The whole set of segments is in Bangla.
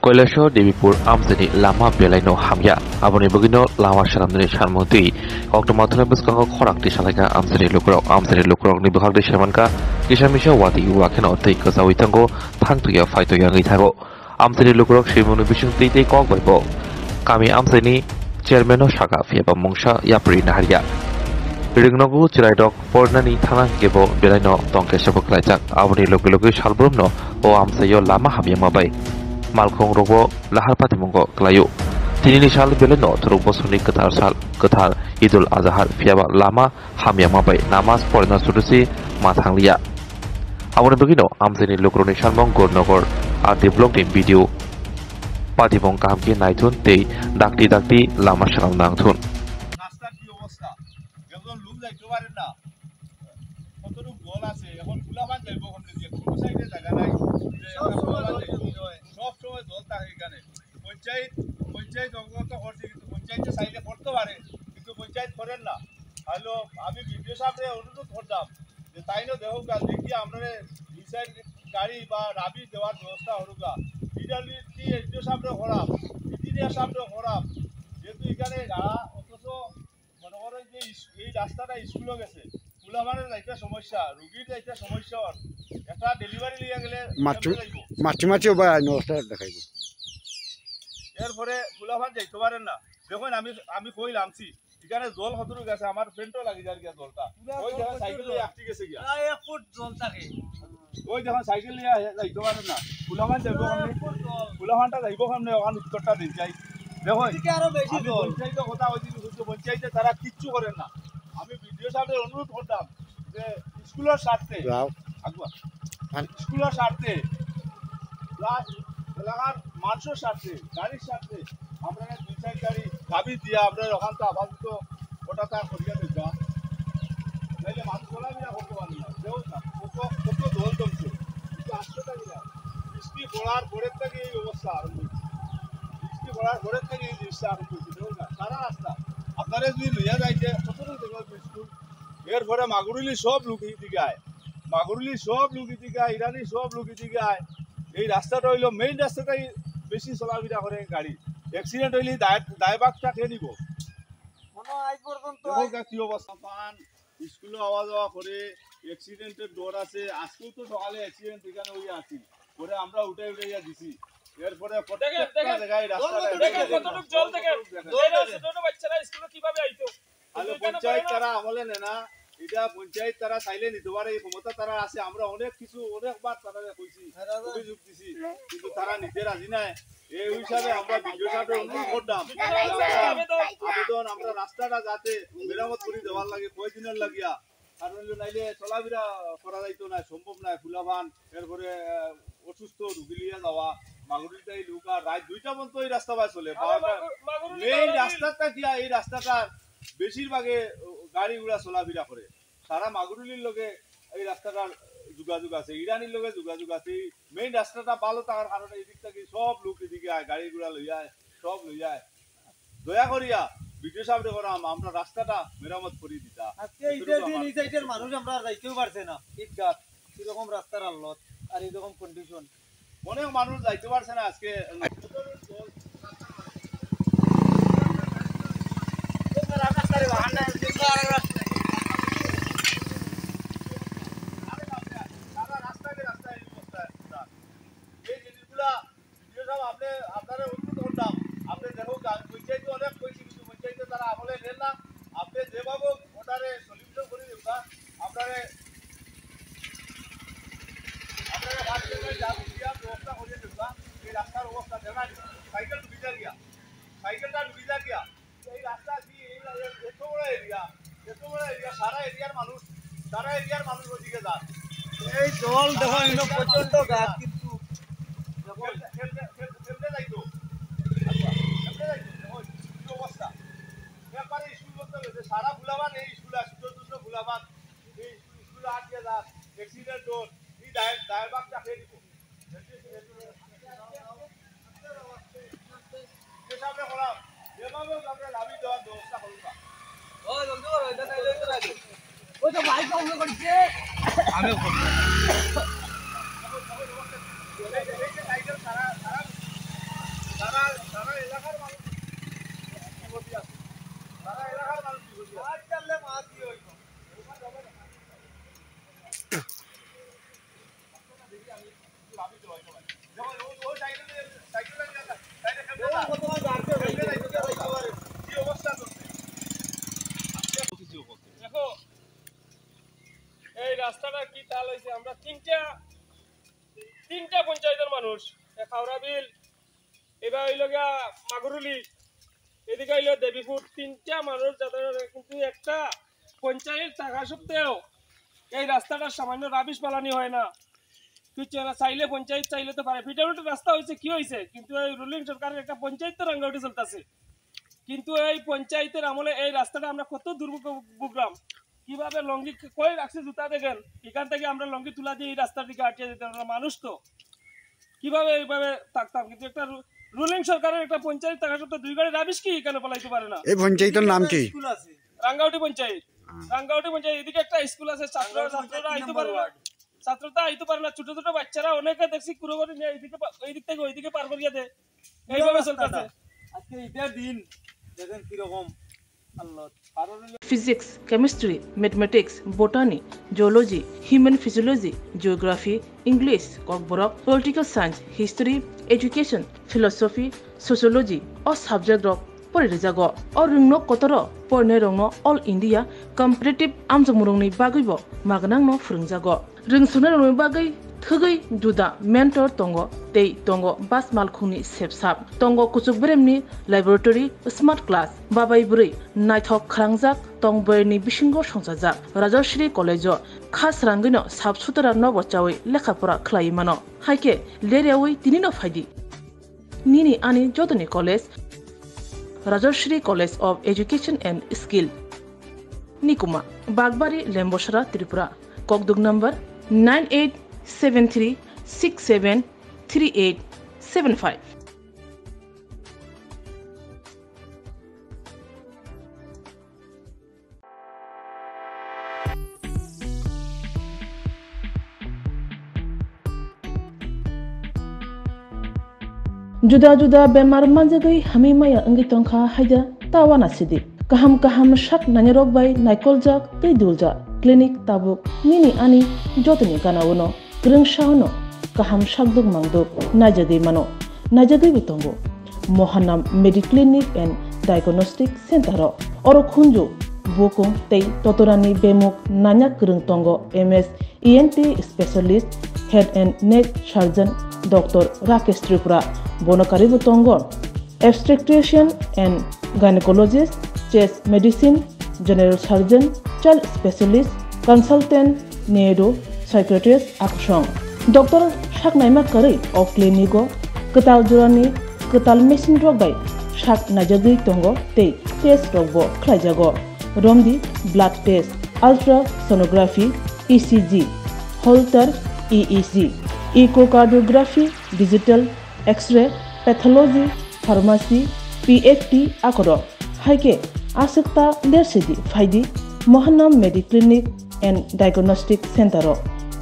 Kailashahar Debipur Amjani Lama বেলাইনো হাময়া aboni bugino lama salamni sarmoti oktomathona biskango khorakti salaika amjani lukrok ni bhagde semanka kisamisa wati wakhena ottei kasawi tango thangtuya faitoya ngi thago amjani lukrok simonu bisungti tei kok baibo kami amjani chairman o saka fiaba mongsa yapri naharia ringnogu chiraidok pornani thana gebo belaino tongke sabuklaijak aboni loge salbrumno o amsayo lama hamya mabai malkhong rogo lahar patimongo klayo tinini sal beleno thuruk bosoni kathar idul azhar fiaba lama hamya mabai namaz porna sudusi mathanglia aboni begino amjani lukroni salmong gornogor ar develop in video patibong kamki naithun tei dakti lama salam nangthun রাস্তার কি অবস্থা একজন লোক যাইতে পারেন না কতটুকু গোল আছে এখন ফুলাবান যাইব কোন দিকে কোন সাইডে জায়গা নাই সব সময় জল থাকে এখানে পঞ্চায়েত অবগত করছে কিন্তু পঞ্চায়েতে চাইলে করতে পারে কিন্তু পঞ্চায়েত করেন না হ্যালো আমি বিডিও সাহেবকে অনুরোধ করতাম যে তাইনো দেখো দেখি আমরা দুই সাইড গাড়ি বা রাবি দেওয়ার ব্যবস্থা হরুকা পিডব্লিউডি এসডিও সাহেবরে খরাব ইঞ্জিনিয়ার সাহেবরে খরাব যেহেতু এখানে অথচ মনে করেন যে এই রাস্তাটা স্কুলে গেছে ফুলাবানের একটা সমস্যা রুগীর একটা সমস্যা একটা ডেলিভারি লিয়ে গেলে মাছি বা নষ্ট দেখাইব এরপরে ফুলাবান যাইতে পারেন না দেখুন আমি কইলামছি এখানে জল কতটুকু গেছে আমার ফ্রেন্ডও লাগি যার গিয়া জলটা ওই দেখুন সাইকেল নিয়ে আসতে গেছে গিয়া 1 ফুট জল থাকে ওই দেখুন সাইকেল নিয়ে যাইতে পারেন না ফুলাবান যাইব সামনে ফুলাবানটা যাইব সামনে ওখান উত্তরটা দিন চাই দেখুন আরো বেশি জল পঞ্চায়েতের কথা হয়েছিল পঞ্চায়েতে তারা কিচ্ছু করেন না আমি বিডিও সাহেবের অনুরোধ করতাম যে স্কুলের স্বার্থে স্কুলের স্বার্থে প্লাস এলাকার মানুষের স্বার্থে গাড়ির স্বার্থে আমরা দুই সাইড গাড়ি গাবি দিয়া আপনার ওখান তো আপাতত ওটা তা করিয়া দেবা নাইলে মানুষ চলাফেরা করতে পারি না দেও না কত দল জমছে কিন্তু আসতে থাকি না বৃষ্টি পড়ার পরের থেকে এই অবস্থা আরম্ভ বৃষ্টি পড়ার পরের থেকে এই জিনিসটা আরম্ভ হচ্ছে দেও না সারা রাস্তা আপনারা যদি লইয়া যাইতে কতটুকু দেখো স্কুল এরপরে মাগুরুলি সব লোক দিকে আয় ইরানি সব লোক দিকে আয় এই রাস্তাটা হইলো মেইন রাস্তাটাই বেশি চলাফেরা করে গাড়ি অ্যাক্সিডেন্ট হইলে দায়ভাগটা খেয়ে নিব আজ পর্যন্ত কি অবস্থা পান স্কুলে আওয়া যাওয়া করে অ্যাক্সিডেন্টের ডর আছে আজকেও তো সকালে অ্যাক্সিডেন্ট এখানে হয়ে আসি পরে আমরা উঠে দিছি এরপরে প্রত্যেকটা জায়গায় পঞ্চায়েত তারা আমলে নেনা এটা পঞ্চায়েত তারা চাইলে নিতে পারে এই ক্ষমতা তারা আছে আমরা অনেকবার তারা কইছি অভিযোগ দিছি কিন্তু তারা নিতে রাজি নাই এই হিসাবে আমরা বিডিও সাহেবের অনুরোধ করতাম আবেদন আমরা রাস্তাটা যাতে মেরামত করে দেওয়ার লাগে কয়দিনের লাগিয়া কারণ নাইলে চলাফেরা করা যাইতো না সম্ভব নয় ফুলাবান এরপরে অসুস্থ রুগী লিয়ে যাওয়া মাগুরিটাই লোক আর রাত 2টা পর্যন্ত এই রাস্তা বাই চলে মেইন রাস্তাটা কি এই রাস্তাটা বেশিরভাগে গাড়িগুলা চলাফেরা করে সারা মাগুরির লগে এই রাস্তাটার যোগাযোগ আছে ইরানির লগে যোগাযোগ আছে মেইন রাস্তাটা ভালো থাকার কারণে এই দিক থেকে সব লোক এদিকে আয় গাড়িগুলা লইয়ায় সব লইয়ায় দয়া করিয়া বিডিও সাহেব করাম আমরা রাস্তাটা মেরামত করে দিতা আজকে এই সাইডের মানুষ আমরা যাইতেও পারছে না ঈদগাহ এরকম রাস্তার আল্লত আর এরকম কন্ডিশন অনেক মানুষ যাইতে পারছে না আজকে সাইকেলটা ডুবি যা গিয়া এই রাস্তা কি এত বড় এরিয়া সারা এরিয়ার মানুষ ওদিকে যান এই জল দেখো ইনো প্রচন্ড গাছ কিন্তু খেলতে যাইতো অবস্থা ব্যাপারে স্কুল করতে হয়েছে সারা ফুলাবান এই স্কুল সুন্দর ফুলাবান এই স্কুলে আটকে যান অ্যাক্সিডেন্ট ডোর এই দায়ভাগটা খেয়ে দিব যেভাবে আমরা লাভি দেওয়ার ব্যবস্থা করব ওই তো বাইক বন্ধ করছে আমিও করব বিল, এবার হইলো গিয়া মাগুরুলি, এদিকে হইলো দেবীপুর, 3টা মানুষ যাতায়াত, কিন্তু একটা পঞ্চায়েত থাকা সত্ত্বেও এই রাস্তাটা সামান্য রাবিশ পালানি হয় না, কিছু না। চাইলে পঞ্চায়েত চাইলে তো পারে, ফিটারুটি রাস্তা হয়েছে, কি হয়েছে, কিন্তু এই রুলিং সরকারের একটা পঞ্চায়েত রাঙ্গাউটি চলতেছে, কিন্তু এই পঞ্চায়েতের আমলে এই রাস্তাটা আমরা কত দুর্ভোগ, কিভাবে লঙ্গি কই রাখছে জুতা দেখেন, এখান থেকে আমরা লঙ্গি তুলা দিয়ে এই রাস্তার দিকে আটকে যেতাম, আমরা মানুষ তো কিভাবে এইভাবে থাকতাম, কিন্তু একটা রুলিং সরকারের একটা পঞ্চায়েত থাকা সত্ত্বেও 2 গাড়ি রাবিশ কি কেন পালাইতে পারে না? এই পঞ্চায়েতের নাম কি? স্কুল আছে রাঙ্গাউটি পঞ্চায়েত। রাঙ্গাউটি পঞ্চায়েত, এদিকে একটা স্কুল আছে, ছাত্ররা আইতে পারে না, ছাত্রটা আইতে পারে না, ছোট ছোট বাচ্চারা অনেকে দেখছি কুড়ো করে নিয়ে এইদিক থেকে ওইদিকে পার করিয়া দেয়, এইভাবে চলতেছে। আজকে ঈদের দিন দেখেন কিরকম আল্লাহ। Physics, chemistry, mathematics, botany, zoology, human physiology, geography, English, kokborok, political science, history, education, philosophy, sociology, or subject rok pori rejago. Or rungno kotoro porne rongno all India competitive amjamurungni bagibo magnang no frungjago. Rungsuna rongni bagai thugui juda mentor tongo tei tongo bas malkhuni sepsap tongo kuchuk bremni laboratory smart class babai buri naithok khrangjak tongboyni bisingo songjajak Rajashri College khas rangino sabsutara no bochawi lekhapora khlai mano haike leriawi tinino faidi nini ani jotoni college Rajashri College of Education and Skill Nikuma Bagbari Lembosara Tripura Kokduk number 9873673875. Juda-juda bemar manjagai hami maya angi tongkha haida tawana sidi. Kaham shak nanyarok bai naikolja tei dulja. Klinik tabuk nini ani jotoni ganawono grengshawno kaham shakduk mangduk najagai mano najagai bitongo Mohanam Mediclinic and Diagnostic Center oro khunju bokung tei totorani bemuk nanya krung tongo MS ENT specialist head and neck surgeon Dr. Rakesh Tripura bonokari bitongo obstetrician and gynecologist chest medicine general surgeon child specialist consultant neuro psychiatrist aksong Dr. Shaknaima Kari of Clinico Ketal Jurani Ketal Machine Rogai Shak Najagi Tongo Tei Test Robo Klajago Romdi Blood Test Ultrasonography ECG Holter EEG Echocardiography Digital X-ray Pathology Pharmacy PFT Akoro Haike Asikta Lersidi Faidi Mohanam Mediclinic and Diagnostic Center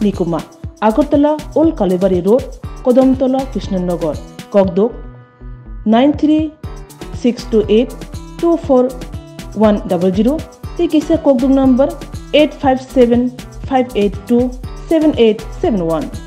Nikuma Agartala Old Kalibari Road Kodamtola Krishnanagar Kokdok 93628241100 Tikisa Kokdok number 8575827871